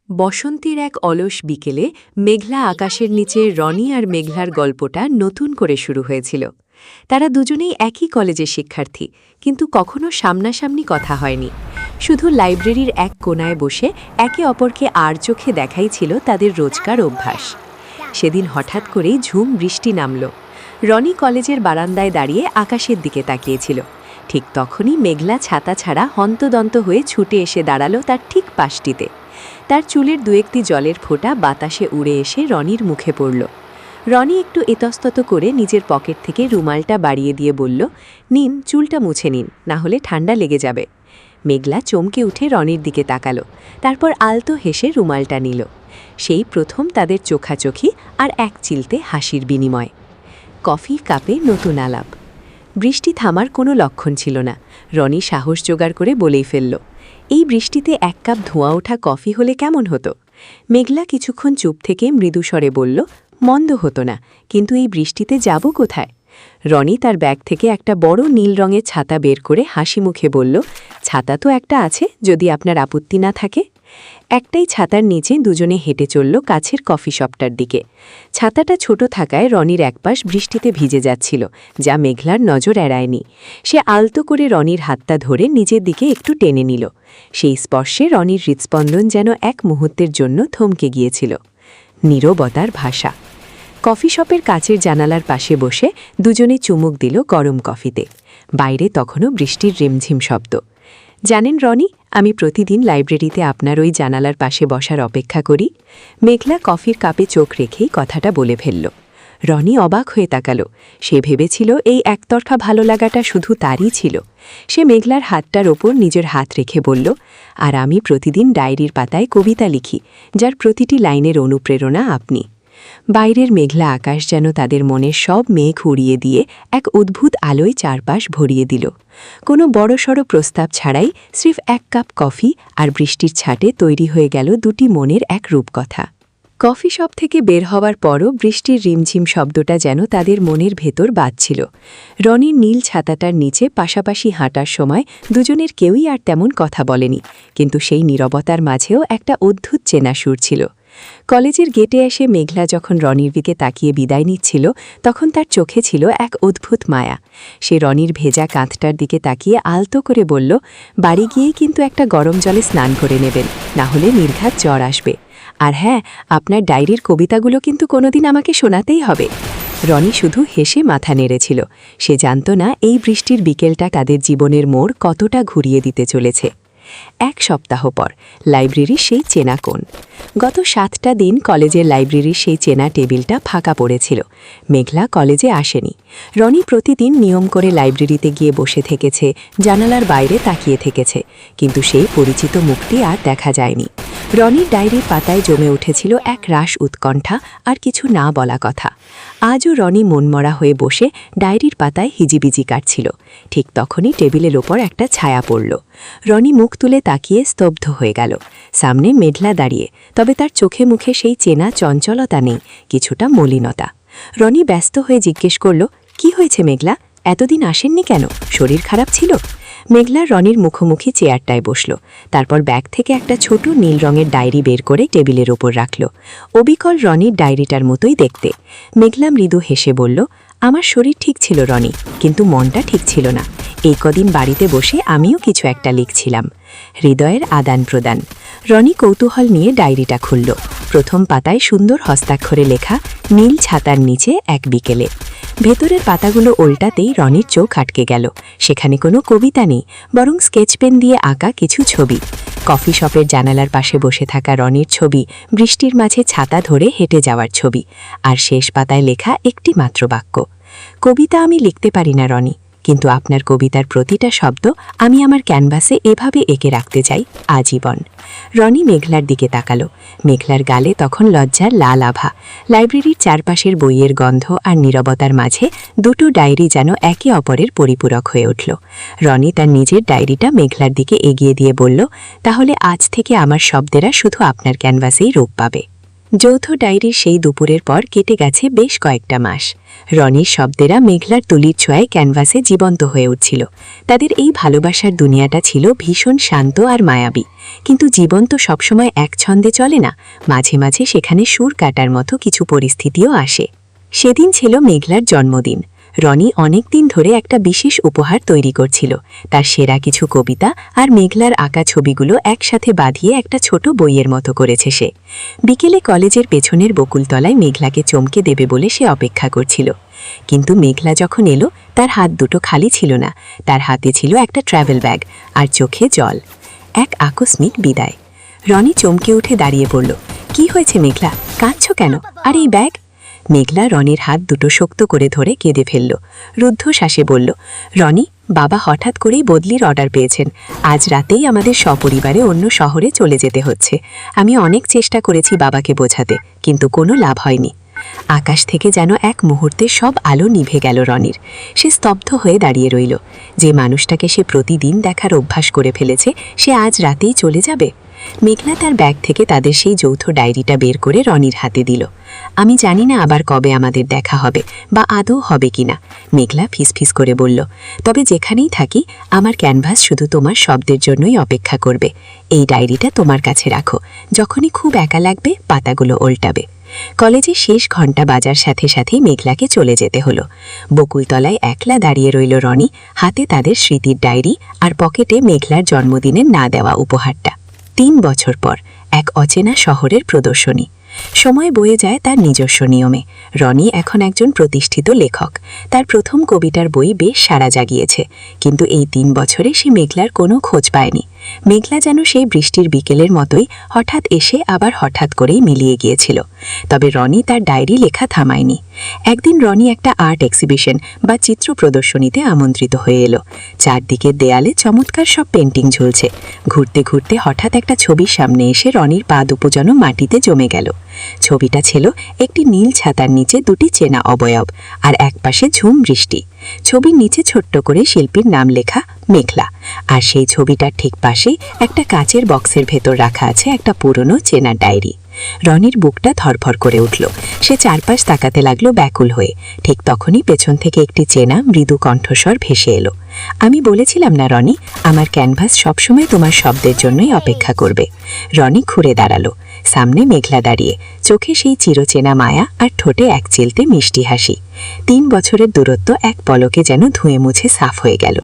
বসন্তের এক অলস বিকেলে মেঘলা আকাশের নিচে রনি আর মেঘলার গল্পটা নতুন করে শুরু হয়েছিল। তারা দুজনেই একই কলেজের শিক্ষার্থী, কিন্তু কখনো সামনাসামনি কথা হয়নি। শুধু লাইব্রেরির এক কোণায় বসে একে অপরকে আর চোখে দেখাই ছিল তাদের রোজকার অভ্যাস। সেদিন হঠাৎ করেই ঝুম বৃষ্টি নামল। রনি কলেজের বারান্দায় দাঁড়িয়ে আকাশের দিকে তাকিয়েছিল। ঠিক তখনই মেঘলা ছাতা ছাড়া হন্তদন্ত হয়ে ছুটে এসে দাঁড়ালো তার ঠিক পাশটিতে। তার চুলের দু-একটি জলের ফোঁটা বাতাসে উড়ে এসে রনির মুখে পড়ল। রনি একটু ইতস্তত করে নিজের পকেট থেকে রুমালটা বাড়িয়ে দিয়ে বলল, নিন, চুলটা মুছে নিন, না হলে ঠান্ডা লেগে যাবে। মেঘলা চমকে উঠে রনির দিকে তাকালো, তারপর আলতো হেসে রুমালটা নিল। সেই প্রথম তাদের চোখাচোখি আর এক চিলতে হাসির বিনিময়। কফির কাপে নতুন আলাপ। বৃষ্টি থামার কোনো লক্ষণ ছিল না। রনি সাহস জোগাড় করে বলেই ফেলল, এই বৃষ্টিতে এক কাপ ধোঁয়া ওঠা কফি হলে কেমন হতো? মেঘলা কিছুক্ষণ চুপ থেকে মৃদুস্বরে বলল, মন্দ হতো না, কিন্তু এই বৃষ্টিতে যাব কোথায়? রনি তার ব্যাগ থেকে একটা বড় নীল রঙের ছাতা বের করে হাসি মুখে বলল, ছাতা তো একটা আছে, যদি আপনার আপত্তি না থাকে। একটাই ছাতার নিচে দুজনে হেঁটে চলল কাছের কফি শপটার দিকে। ছাতাটা ছোট থাকায় রনির একপাশ বৃষ্টিতে ভিজে যাচ্ছিল, যা মেঘলার নজর এড়ায়নি। সে আলতো করে রনির হাতটা ধরে নিজের দিকে একটু টেনে নিল। সেই স্পর্শে রনির হৃৎস্পন্দন যেন এক মুহূর্তের জন্য থমকে গিয়েছিল। নীরবতার ভাষা। কফি শপের কাচের জানালার পাশে বসে দুজনে চুমুক দিল গরম কফিতে। বাইরে তখনও বৃষ্টির রিমঝিম শব্দ। জানেন রনি, আমি প্রতিদিন লাইব্রেরিতে আপনার ওই জানালার পাশে বসার অপেক্ষা করি। মেঘলা কফির কাপে চোখ রেখেই কথাটা বলে ফেলল। রনি অবাক হয়ে তাকালো। সে ভেবেছিল এই একতরফা ভালো লাগাটা শুধু তারই ছিল। সে মেঘলার হাতটার ওপর নিজের হাত রেখে বলল, আর আমি প্রতিদিন ডায়েরির পাতায় কবিতা লিখি, যার প্রতিটি লাইনের অনুপ্রেরণা আপনি। বাইরের মেঘলা আকাশ যেন তাদের মনের সব মেঘ উড়িয়ে দিয়ে এক অদ্ভুত আলোয় চারপাশ ভরিয়ে দিল। কোনো বড়সড় প্রস্তাব ছাড়াই সির্ফ এক কাপ কফি আর বৃষ্টির ছাটে তৈরি হয়ে গেল দুটি মনের এক রূপকথা। কফি শপ থেকে বের হওয়ার পরও বৃষ্টির রিমঝিম শব্দটা যেন তাদের মনের ভেতর বাজছিল। রনির নীল ছাতাটার নিচে পাশাপাশি হাঁটার সময় দুজনের কেউই আর তেমন কথা বলেনি, কিন্তু সেই নীরবতার মাঝেও একটা অদ্ভুত চেনা সুর ছিল। কলেজের গেটে এসে মেঘলা যখন রনির দিকে তাকিয়ে বিদায় নিচ্ছিল, তখন তার চোখে ছিল এক অদ্ভুত মায়া। সে রনির ভেজা কাঁধটার দিকে তাকিয়ে আলতো করে বলল, বাড়ি গিয়েই কিন্তু একটা গরম জলে স্নান করে নেবেন, না হলে নির্ঘাত জ্বর আসবে। আর হ্যাঁ, আপনার ডায়েরির কবিতাগুলো কিন্তু কোনোদিন আমাকে শোনাতেই হবে। রনি শুধু হেসে মাথা নেড়েছিল। সে জানত না এই বৃষ্টির বিকেলটা তাদের জীবনের মোড় কতটা ঘুরিয়ে দিতে চলেছে। এক সপ্তাহ পর লাইব্রেরির সেই চেনা কোণ। গত 7টা দিন কলেজের লাইব্রেরির সেই চেনা টেবিলটা ফাঁকা পড়েছিল। মেঘলা কলেজে আসেনি। রনি প্রতিদিন নিয়ম করে লাইব্রেরিতে গিয়ে বসে থেকেছে, জানালার বাইরে তাকিয়ে থেকেছে, কিন্তু সেই পরিচিত মুখটি আর দেখা যায়নি। রনির ডায়েরির পাতায় জমে উঠেছিল এক রাশ উৎকণ্ঠা আর কিছু না বলা কথা। আজও রনি মনমরা হয়ে বসে ডায়েরির পাতায় হিজিবিজি কাটছিল। ঠিক তখনই টেবিলের ওপর একটা ছায়া পড়ল। রনি মুখ তুলে তাকিয়ে স্তব্ধ হয়ে গেল। সামনে মেঘলা দাঁড়িয়ে, তবে তার চোখে মুখে সেই চেনা চঞ্চলতা নেই, কিছুটা মলিনতা। রনি ব্যস্ত হয়ে জিজ্ঞেস করল, কি হয়েছে মেঘলা? এতদিন আসেননি কেন? শরীর খারাপ ছিল? মেঘলা রনির মুখোমুখি চেয়ারটায় বসল। তারপর ব্যাগ থেকে একটা ছোট নীল রঙের ডায়েরি বের করে টেবিলের ওপর রাখল। অবিকল রনির ডায়েরিটার মতোই দেখতে। মেঘলা মৃদু হেসে বলল, আমার শরীর ঠিক ছিল রনি, কিন্তু মনটা ঠিক ছিল না। এই কদিন বাড়িতে বসে আমিও কিছু একটা লিখছিলাম। হৃদয়ের আদান প্রদান। রনি কৌতূহল নিয়ে ডায়েরিটা খুলল। প্রথম পাতায় সুন্দর হস্তাক্ষরে লেখা, নীল ছাতার নিচে এক বিকেলে। ভেতরের পাতাগুলো উল্টাতেই রনির চোখ আটকে গেল। সেখানে কোনো কবিতা নেই, বরং স্কেচ পেন দিয়ে আঁকা কিছু ছবি। কফি শপের জানালার পাশে বসে থাকা রনির ছবি, বৃষ্টির মাঝে ছাতা ধরে হেঁটে যাওয়ার ছবি, আর শেষ পাতায় লেখা একটি মাত্র বাক্য, কবিতা আমি লিখতে পারি না রনি, কিন্তু আপনার কবিতার প্রতিটা শব্দ আমি আমার ক্যানভাসে এভাবে এঁকে রাখতে চাই আজীবন। রনি মেঘলার দিকে তাকালো। মেঘলার গালে তখন লজ্জার লাল আভা। লাইব্রেরির চারপাশের বইয়ের গন্ধ আর নীরবতার মাঝে দুটো ডায়েরি যেন একে অপরের পরিপূরক হয়ে উঠল। রনি তার নিজের ডায়েরিটা মেঘলার দিকে এগিয়ে দিয়ে বলল, তাহলে আজ থেকে আমার শব্দেরা শুধু আপনার ক্যানভাসেই রূপ পাবে। যৌথ ডায়েরির সেই দুপুরের পর কেটে গেছে বেশ কয়েকটা মাস। রনির শব্দেরা মেঘলার তুলির ছোঁয়ায় ক্যানভাসে জীবন্ত হয়ে উঠছিল। তাদের এই ভালোবাসার দুনিয়াটা ছিল ভীষণ শান্ত আর মায়াবী, কিন্তু জীবন তো সবসময় এক ছন্দে চলে না, মাঝে মাঝে সেখানে সুর কাটার মতো কিছু পরিস্থিতিও আসে। সেদিন ছিল মেঘলার জন্মদিন। রনি অনেক দিন ধরে একটা বিশেষ উপহার তৈরি করছিল। তার সেরা কিছু কবিতা আর মেঘলার আঁকা ছবিগুলো একসাথে বাঁধিয়ে একটা ছোট বইয়ের মতো করেছে সে। বিকেলে কলেজের পেছনের বকুলতলায় মেঘলাকে চমকে দেবে বলে সে অপেক্ষা করছিল। কিন্তু মেঘলা যখন এলো, তার হাত দুটো খালি ছিল না। তার হাতে ছিল একটা ট্রাভেল ব্যাগ আর চোখে জল। এক আকস্মিক বিদায়। রনি চমকে উঠে দাঁড়িয়ে পড়ল। কি হয়েছে মেঘলা, কাঁদছ কেন? আর এই ব্যাগ? মেঘলা রনির হাত দুটো শক্ত করে ধরে কেঁদে ফেলল। রুদ্ধশ্বাসে বলল, রনি, বাবা হঠাৎ করেই বদলির অর্ডার পেয়েছেন। আজ রাতেই আমাদের সপরিবারে অন্য শহরে চলে যেতে হচ্ছে। আমি অনেক চেষ্টা করেছি বাবাকে বোঝাতে, কিন্তু কোনো লাভ হয়নি। আকাশ থেকে যেন এক মুহূর্তে সব আলো নিভে গেল রনির। সে স্তব্ধ হয়ে দাঁড়িয়ে রইল। যে মানুষটাকে সে প্রতিদিন দেখার অভ্যাস করে ফেলেছে, সে আজ রাতেই চলে যাবে। মেঘলা তার ব্যাগ থেকে তাদের সেই যৌথ ডায়েরিটা বের করে রনির হাতে দিল। আমি জানি না আবার কবে আমাদের দেখা হবে, বা আদৌ হবে কিনা, মেঘলা ফিসফিস করে বলল। তবে যেখানেই থাকি, আমার ক্যানভাস শুধু তোমার শব্দের জন্যই অপেক্ষা করবে। এই ডায়েরিটা তোমার কাছে রাখো, যখনই খুব একা লাগবে পাতাগুলো উল্টাবে। কলেজে শেষ ঘণ্টা বাজার সাথে সাথেই মেঘলাকে চলে যেতে হলো। বকুলতলায় একলা দাঁড়িয়ে রইল রনি, হাতে তাদের স্মৃতির ডায়েরি আর পকেটে মেঘলার জন্মদিনের না দেওয়া উপহারটা। 3 বছর পর এক অচেনা শহরের প্রদর্শনী। সময় বয়ে যায় তার নিজস্ব নিয়মে। রনি এখন একজন প্রতিষ্ঠিত লেখক। তার প্রথম কবিতার বই বেশ সাড়া জাগিয়েছে, কিন্তু এই 3 বছরে সে মেঘলার কোনো খোঁজ পায়নি। মেঘলা যেন সেই বৃষ্টির বিকেলের মতোই হঠাৎ এসে আবার হঠাৎ করেই মিলিয়ে গিয়েছিল। তবে রনি তার ডায়েরি লেখা থামায়নি। একদিন রনি একটা আর্ট এক্সিবিশন বা চিত্র প্রদর্শনীতে আমন্ত্রিত হয়ে এলো। চারদিকের দেয়ালে চমৎকার সব পেন্টিং ঝুলছে। ঘুরতে ঘুরতে হঠাৎ একটা ছবির সামনে এসে রনির পা দুপো যেন মাটিতে জমে গেল। ছবিটা ছিল একটি নীল ছাতার নিচে দুটি চেনা অবয়ব, আর একপাশে ঝুম বৃষ্টি। ছবির নিচে ছোট্ট করে শিল্পীর নাম লেখা মেঘলা, আর সেই ছবিটার ঠিক পাশেই একটা কাচের বক্সের ভেতর রাখা আছে একটা পুরনো চেনা ডায়েরি। রনির বুকটা ধরফর করে উঠল। সে চারপাশ তাকাতে লাগলো ব্যাকুল হয়ে। ঠিক তখনই পেছন থেকে একটি চেনা মৃদু কণ্ঠস্বর ভেসে এলো। আমি বলেছিলাম না রনি, আমার ক্যানভাস সবসময় তোমার শব্দের জন্যই অপেক্ষা করবে। রনি ঘুরে দাঁড়ালো। সামনে মেঘলা দাঁড়িয়ে, চোখে সেই চিরচেনা মায়া আর ঠোঁটে এক চিলতে মিষ্টি হাসি। 3 বছরের দূরত্ব এক পলকে যেন ধুয়ে মুছে সাফ হয়ে গেল।